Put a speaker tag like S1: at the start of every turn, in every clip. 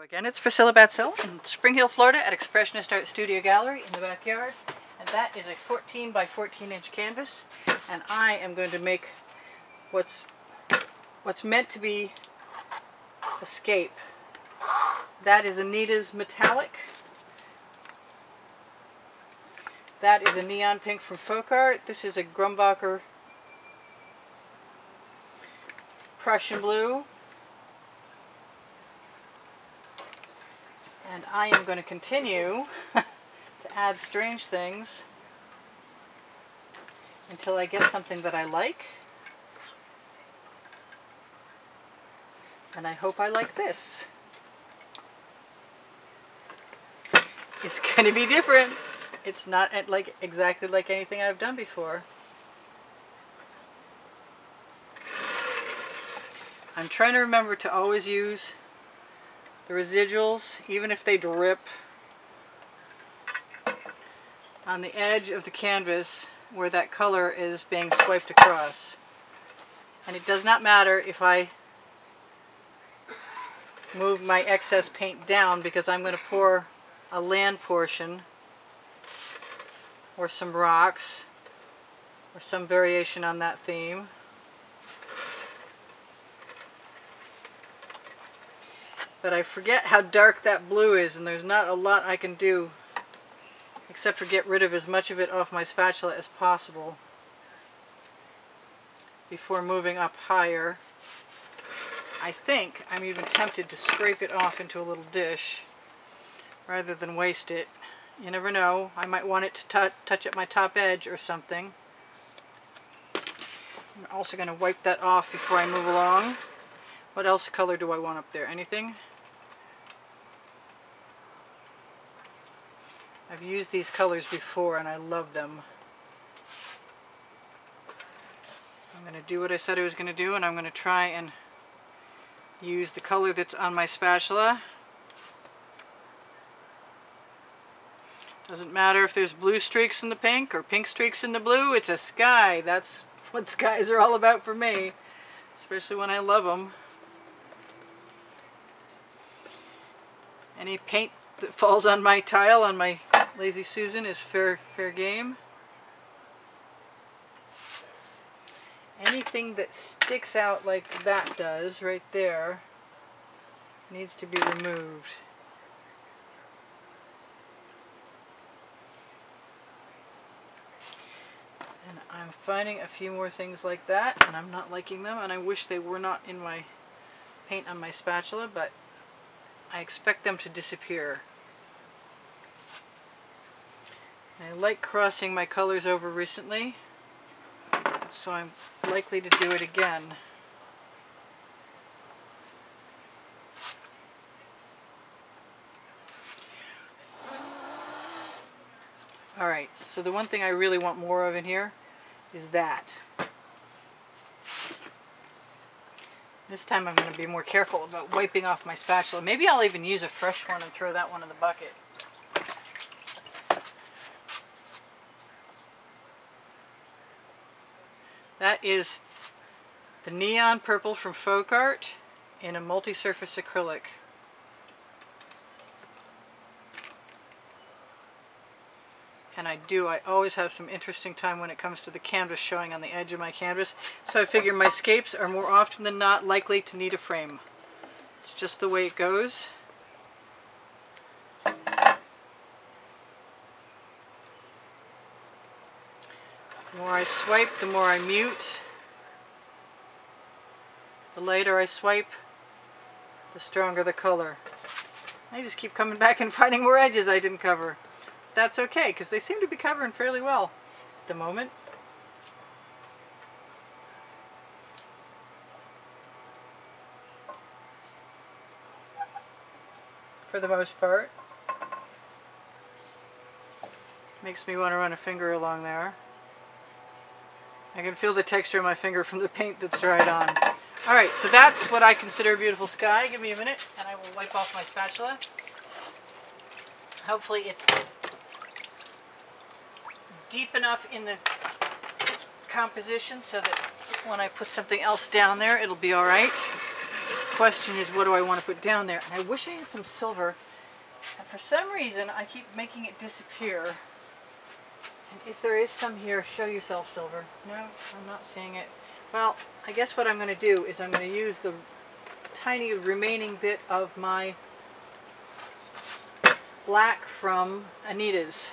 S1: Again, it's Priscilla Batzell in Spring Hill, Florida at Expressionist Art Studio Gallery in the backyard. And that is a 14 by 14 inch canvas. And I am going to make what's meant to be a scape. That is Anita's Metallic. That is a neon pink from Folk Art. This is a Grumbacher Prussian blue. And I am going to continue to add strange things until I get something that I like. And I hope I like this. It's going to be different. It's not exactly like anything I've done before. I'm trying to remember to always use the residuals, even if they drip, on the edge of the canvas where that color is being swiped across. And it does not matter if I move my excess paint down, because I'm going to pour a land portion or some rocks or some variation on that theme. But I forget how dark that blue is, and there's not a lot I can do except for get rid of as much of it off my spatula as possible before moving up higher. I think I'm even tempted to scrape it off into a little dish rather than waste it. You never know, I might want it to touch at my top edge or something. I'm also going to wipe that off before I move along. What else color do I want up there? Anything? I've used these colors before and I love them. I'm going to do what I said I was going to do, and I'm going to try and use the color that's on my spatula. Doesn't matter if there's blue streaks in the pink or pink streaks in the blue, it's a sky. That's what skies are all about for me, especially when I love them. Any paint that falls on my tile, on my Lazy Susan, is fair game. Anything that sticks out like that does right there needs to be removed. And I'm finding a few more things like that, and I'm not liking them, and I wish they were not in my paint on my spatula, but I expect them to disappear. I like crossing my colors over recently, so I'm likely to do it again. Alright, so the one thing I really want more of in here is that. This time I'm going to be more careful about wiping off my spatula. Maybe I'll even use a fresh one and throw that one in the bucket. That is the neon purple from Folk Art in a multi-surface acrylic. And I always have some interesting time when it comes to the canvas showing on the edge of my canvas. So I figure my scapes are more often than not likely to need a frame. It's just the way it goes. The more I swipe, the more I mute. The lighter I swipe, the stronger the color. I just keep coming back and finding more edges I didn't cover. That's okay, because they seem to be covering fairly well at the moment. For the most part. Makes me want to run a finger along there. I can feel the texture of my finger from the paint that's dried on. Alright, so that's what I consider a beautiful sky. Give me a minute and I will wipe off my spatula. Hopefully it's deep enough in the composition so that when I put something else down there, it'll be alright. question is, what do I want to put down there? And I wish I had some silver. And for some reason, I keep making it disappear. And if there is some here, show yourself, silver. No, I'm not seeing it. Well, I guess what I'm going to do is I'm going to use the tiny remaining bit of my black from Anita's.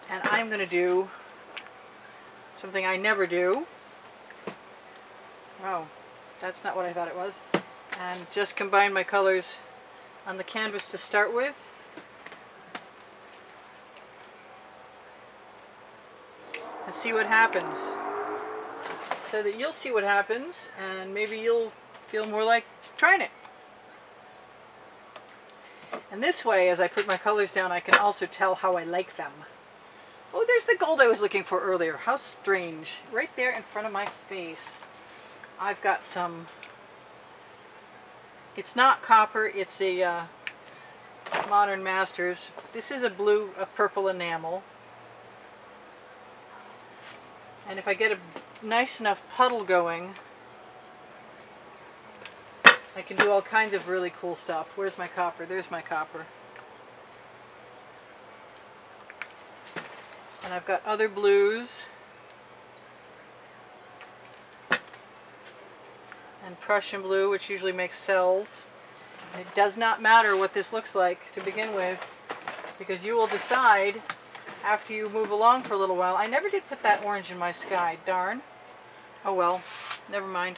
S1: And I'm going to do something I never do. Oh, that's not what I thought it was. And just combine my colors on the canvas to start with. And see what happens. So that you'll see what happens and maybe you'll feel more like trying it. And this way, as I put my colors down, I can also tell how I like them. Oh, there's the gold I was looking for earlier. How strange. Right there in front of my face. I've got some... It's not copper, it's a Modern Masters. This is a purple enamel. And if I get a nice enough puddle going, I can do all kinds of really cool stuff. Where's my copper? There's my copper. And I've got other blues. And Prussian blue, which usually makes cells. And it does not matter what this looks like to begin with, because you will decide after you move along for a little while. I never did put that orange in my sky, darn. Oh well, never mind.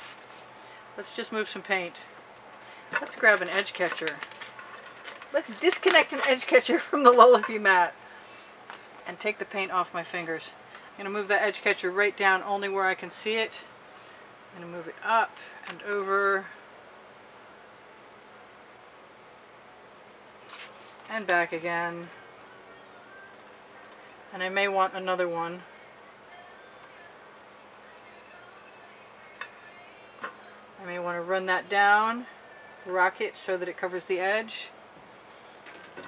S1: Let's just move some paint. Let's grab an edge catcher. Let's disconnect an edge catcher from the Lullaby mat and take the paint off my fingers. I'm going to move that edge catcher right down only where I can see it. I'm going to move it up and over and back again. And I may want another one. I may want to run that down, rock it so that it covers the edge,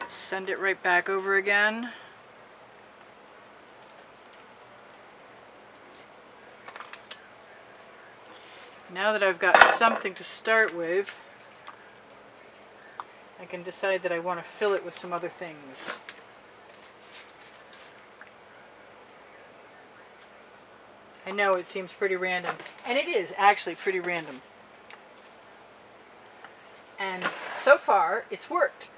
S1: send it right back over again. Now that I've got something to start with, I can decide that I want to fill it with some other things. I know it seems pretty random, and it is actually pretty random. And so far, it's worked.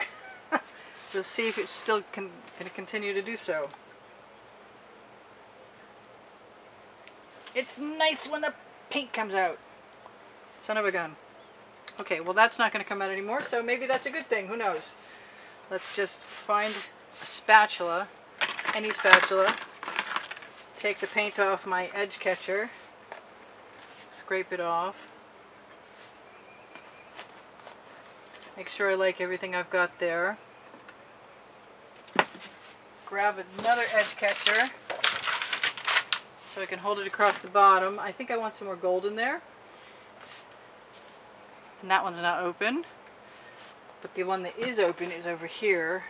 S1: We'll see if it's still going to continue to do so. It's nice when the paint comes out. Son of a gun. Okay, well that's not going to come out anymore, so maybe that's a good thing. Who knows? Let's just find a spatula, any spatula, take the paint off my edge catcher, scrape it off, make sure I like everything I've got there, grab another edge catcher so I can hold it across the bottom. I think I want some more gold in there. And that one's not open, but the one that is open is over here.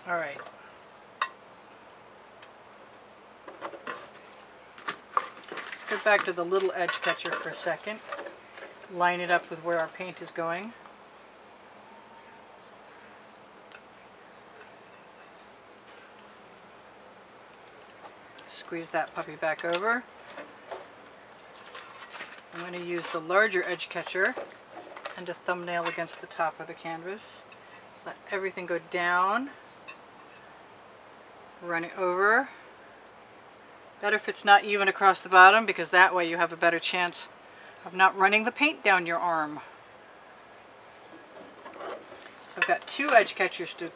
S1: Alright. Let's go back to the little edge catcher for a second. Line it up with where our paint is going. Squeeze that puppy back over. I'm going to use the larger edge catcher and a thumbnail against the top of the canvas. Let everything go down. Run it over. Better if it's not even across the bottom, because that way you have a better chance of not running the paint down your arm. So I've got two edge catchers to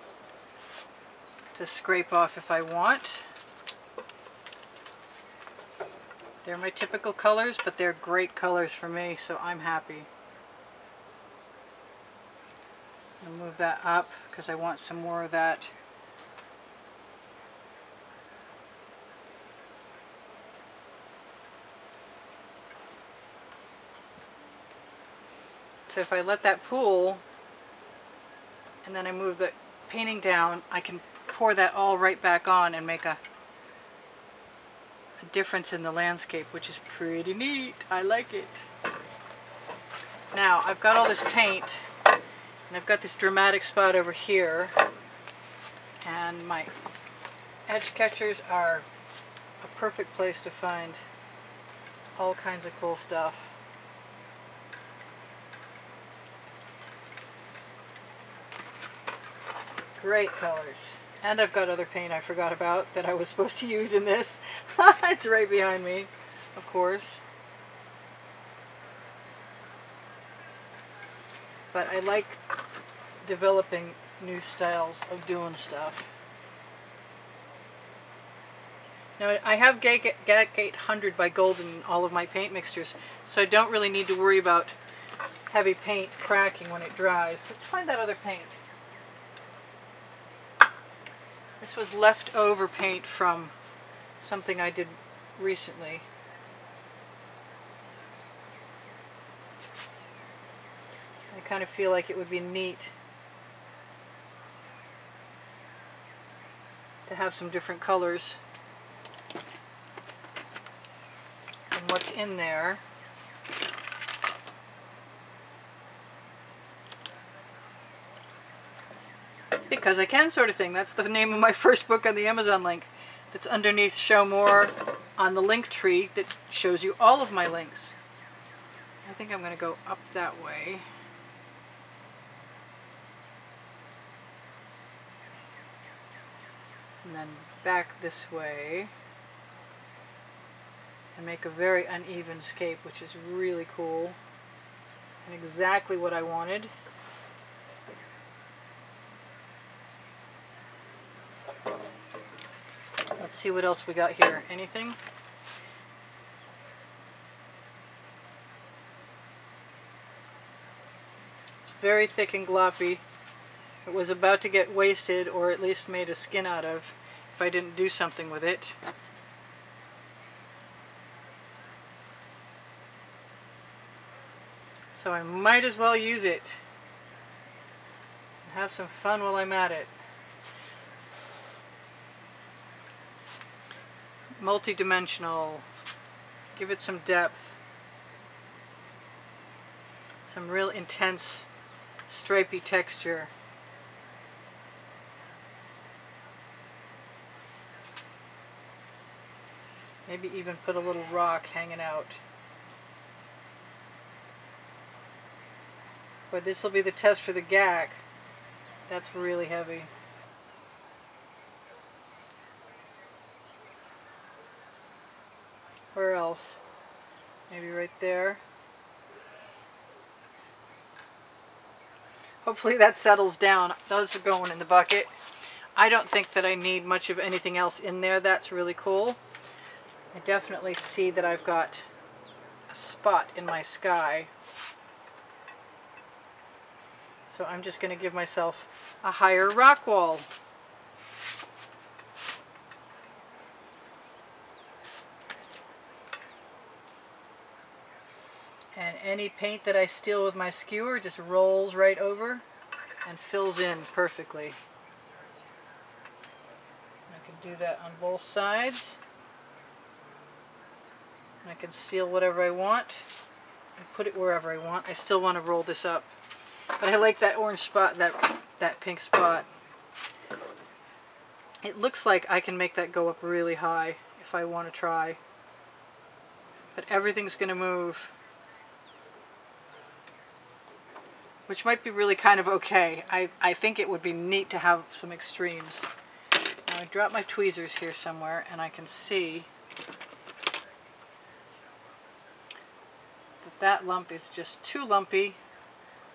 S1: scrape off if I want. They're my typical colors, but they're great colors for me, so I'm happy. I'll move that up because I want some more of that. So if I let that pool and then I move the painting down, I can pour that all right back on and make a difference in the landscape, which is pretty neat. I like it. Now, I've got all this paint, and I've got this dramatic spot over here, and my edge catchers are a perfect place to find all kinds of cool stuff. Great colors. And I've got other paint I forgot about that I was supposed to use in this. It's right behind me, of course. But I like developing new styles of doing stuff. Now, I have GAC 800 by Golden in all of my paint mixtures, so I don't really need to worry about heavy paint cracking when it dries. Let's find that other paint. This was leftover paint from something I did recently. I kind of feel like it would be neat to have some different colors and what's in there. Because I can, sort of thing. That's the name of my first book on the Amazon link. That's underneath Show More on the link tree that shows you all of my links. I think I'm going to go up that way. And then back this way. And make a very uneven scape, which is really cool. And exactly what I wanted. Let's see what else we got here. Anything? It's very thick and gloppy. It was about to get wasted, or at least made a skin out of, if I didn't do something with it. So I might as well use it and have some fun while I'm at it. Multi-dimensional, give it some depth, some real intense stripy texture. Maybe even put a little rock hanging out. But this will be the test for the GAC. That's really heavy. Where else? Maybe right there. Hopefully that settles down. Those are going in the bucket. I don't think that I need much of anything else in there. That's really cool. I definitely see that I've got a spot in my sky. So I'm just going to give myself a higher rock wall. And any paint that I steal with my skewer just rolls right over and fills in perfectly. I can do that on both sides. I can steal whatever I want and put it wherever I want. I still want to roll this up. But I like that orange spot, that pink spot. It looks like I can make that go up really high if I want to try. But everything's going to move. Which might be really kind of okay. I think it would be neat to have some extremes. Now I drop my tweezers here somewhere and I can see that that lump is just too lumpy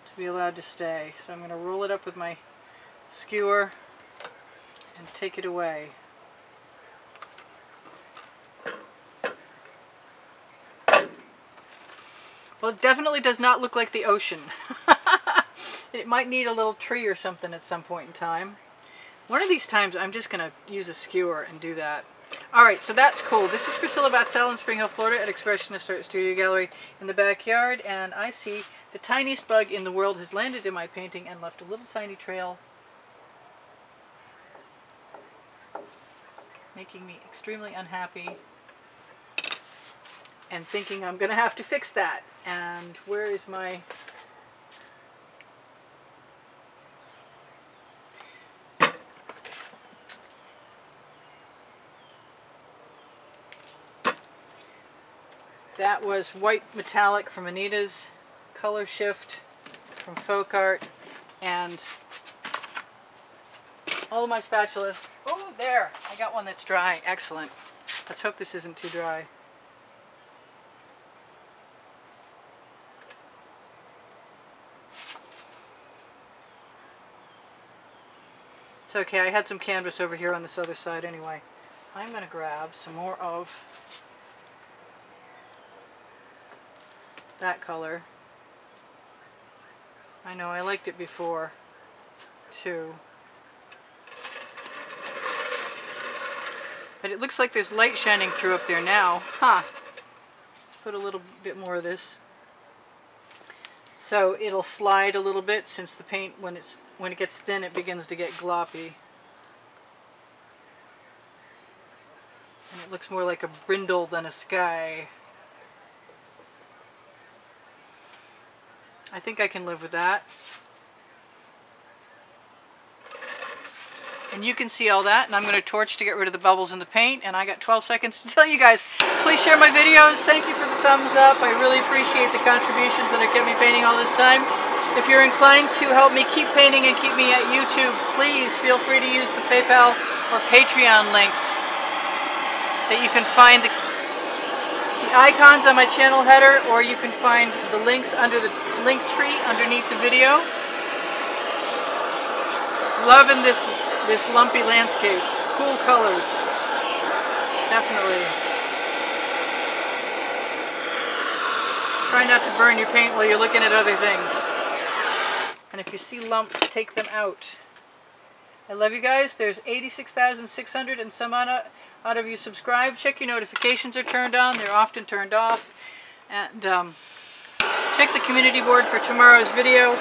S1: to be allowed to stay. So I'm going to roll it up with my skewer and take it away. Well, it definitely does not look like the ocean. It might need a little tree or something at some point in time. One of these times I'm just going to use a skewer and do that. Alright, so that's cool. This is Priscilla Batzell in Spring Hill, Florida at Expressionist Art Studio Gallery in the backyard, and I see the tiniest bug in the world has landed in my painting and left a little tiny trail, making me extremely unhappy. and thinking I'm going to have to fix that. And where is my... That was white metallic from Anita's, color shift from Folk Art, and all of my spatulas. Oh, there! I got one that's dry. Excellent. Let's hope this isn't too dry. It's okay, I had some canvas over here on this other side anyway. I'm going to grab some more of that color. I know, I liked it before too. But it looks like there's light shining through up there now. Huh. Let's put a little bit more of this. So it'll slide a little bit, since the paint, when it gets thin, it begins to get gloppy. And it looks more like a brindle than a sky. I think I can live with that. And you can see all that, and I'm going to torch to get rid of the bubbles in the paint, and I got 12 seconds to tell you guys, please share my videos. Thank you for the thumbs up. I really appreciate the contributions that have kept me painting all this time. If you're inclined to help me keep painting and keep me at YouTube, please feel free to use the PayPal or Patreon links that you can find the icons on my channel header, or you can find the links under the link tree underneath the video. Loving this lumpy landscape. Cool colors. Definitely. Try not to burn your paint while you're looking at other things. And if you see lumps, take them out. I love you guys. There's 86,600 and some out of you subscribed. Check your notifications are turned on. They're often turned off. And check the community board for tomorrow's video.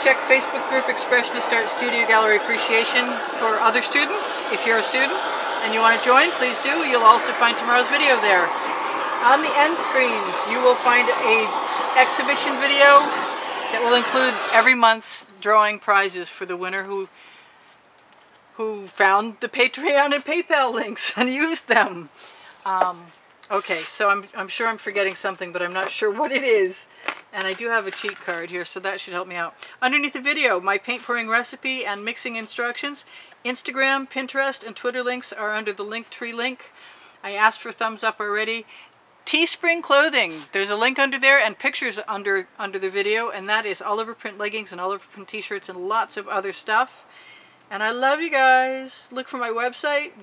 S1: Check Facebook group Expressionist Art Studio Gallery Appreciation for other students. If you're a student and you want to join, please do. You'll also find tomorrow's video there. On the end screens, you will find an exhibition video that will include every month's drawing prizes for the winner who found the Patreon and PayPal links and used them. Okay, so I'm sure I'm forgetting something, but I'm not sure what it is. And I do have a cheat card here, so that should help me out. Underneath the video, my paint pouring recipe and mixing instructions. Instagram, Pinterest, and Twitter links are under the Linktree link. I asked for thumbs up already. Teespring clothing, there's a link under there, and pictures under the video, and that is Oliver Print leggings and Oliver Print t-shirts and lots of other stuff. And I love you guys. Look for my website.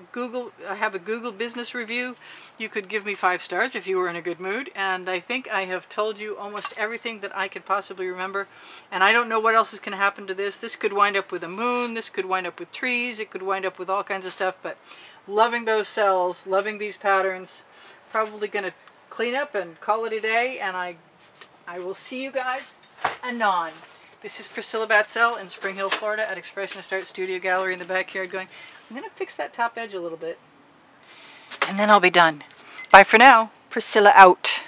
S1: I have a Google business review. You could give me 5 stars if you were in a good mood. And I think I have told you almost everything that I could possibly remember. And I don't know what else is going to happen to this. This could wind up with a moon. This could wind up with trees. It could wind up with all kinds of stuff. But loving those cells, loving these patterns. Probably going to clean up and call it a day. And I will see you guys anon. This is Priscilla Batzell in Spring Hill, Florida at Expressionist Art Studio Gallery in the backyard going, I'm going to fix that top edge a little bit. And then I'll be done. Bye for now. Priscilla out.